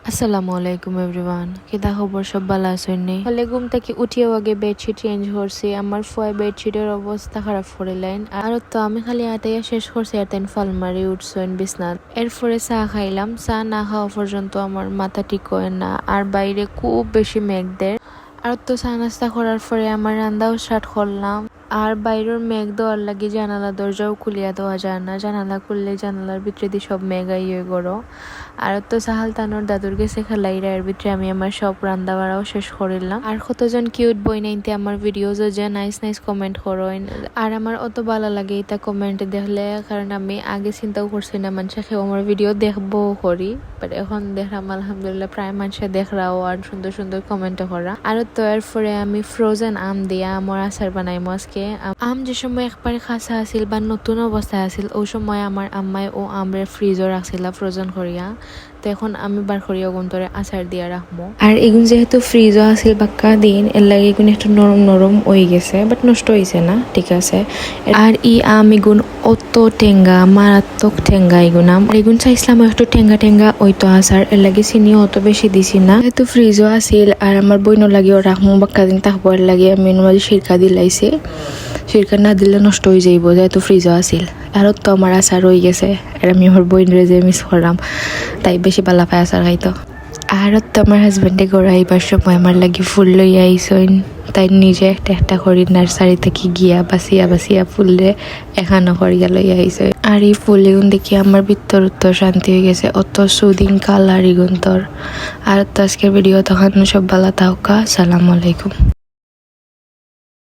আসসালামু আলাইকুম এভরিওয়ান, কিতা খবর? সব ভালো আছেন নি? হলে ঘুম থেকে উঠিও আগে বেডশিট চেঞ্জ করছি। আমার ফুয়াই বেডশিটের অবস্থা খারাপ করিলেন। আর তো আমি খালি আটাইয়া শেষ করছি আর তেন ফাল মারি উঠছেন বিছনাত। এরপরে চা খাইলাম। চা না খাওয়া পর্যন্ত আমার মাথা ঠিক হয় না। আর বাইরে খুব বেশি মেঘ দেয়। আর তো চা নাস্তা করার পরে আমার রান্নাও স্টার্ট করলাম। আর বাইরের মেঘ দেওয়ার লাগে জানালা দরজাও খুলিয়া দেওয়া যায় না। জানালা খুললে জানালার ভিতরে দিয়ে সব মেঘ আইয়ে গড়ো। আর তো সাহাল তানোর দাদুর গেছে খেলাইরা, এর ভিতরে আমি আমার সব রান্না বাড়াও শেষ করিলাম। আর কতজন কিউট বই নাইতে আমার ভিডিওজ যে নাইস নাইস কমেন্ট করেন। আর আমার অত ভালো লাগে এটা কমেন্ট দেখলে, কারণ আমি আগে চিন্তাও করছি না মানুষে কেউ আমার ভিডিও দেখবো করি, বাট এখন দেখলাম আলহামদুলিল্লাহ প্রায় মানুষে দেখরাও আর সুন্দর সুন্দর কমেন্টও করা। আর তো এরপরে আমি ফ্রোজেন আম দিয়া আমার আচার বানাইমো আজকে। আম যে সময় একবারে খাসা আছিল বা নতুন অবস্থায় আছিল, ওই সময় আমার আম্মাই ও আমরে ফ্রিজও রাখছিল ফ্রোজেন করিয়া। তো এখন আমি বার করিয়া গুন্তরে আচার দিয়া রাখবো। আর এগুন যেহেতু ফ্রিজও আছিল বাক্কা দিন, এর লাগে এগুন একটু নরম নরম হয়ে গেছে, বাট নষ্ট হয়েছে না, ঠিক আছে। আর আম এগুন অত টেঙ্গা, মারাত্মক টেঙ্গা এগুন আম। আর এগুন চাইছিলাম একটু টেঙ্গা টেঙ্গা ওইতো আচার, এর লাগে চিনিও অত বেশি দিছি না। যেহেতু ফ্রিজও আছিল আর আমার বইনও লাগিও রাখবো বাক্কা দিন থাকবো, এর লাগে আমি মাঝে সিরকা দিলাইছি। সিরকা না দিলে নষ্ট হয়ে যাইব, যেহেতু ফ্রিজও আছিল। আর তো আমার আচার হয়ে গেছে, আর আমি আমার বইনরে যে মিস করলাম, তাই বেশি পালা পায় আচার খাইতো। আর তো আমার হাজবেন্ডে ঘরে আইবার সময় আমার লাগে ফুল লইয়া আইসইন। তাই নিজে একটা একটা করে নার্সারি থেকে গিয়া বাসিয়া বাসিয়া ফুলরে এখানো করিয়া লইয়া আইসই। আর এই ফুল এগুন দেখি আমার ভিতর উত্তর শান্তি হয়ে গেছে, অত সুদিন কালার এগুন তোর। আর তো আজকের ভিডিও তখন সব ভালো থাকা। আসসালামু আলাইকুম।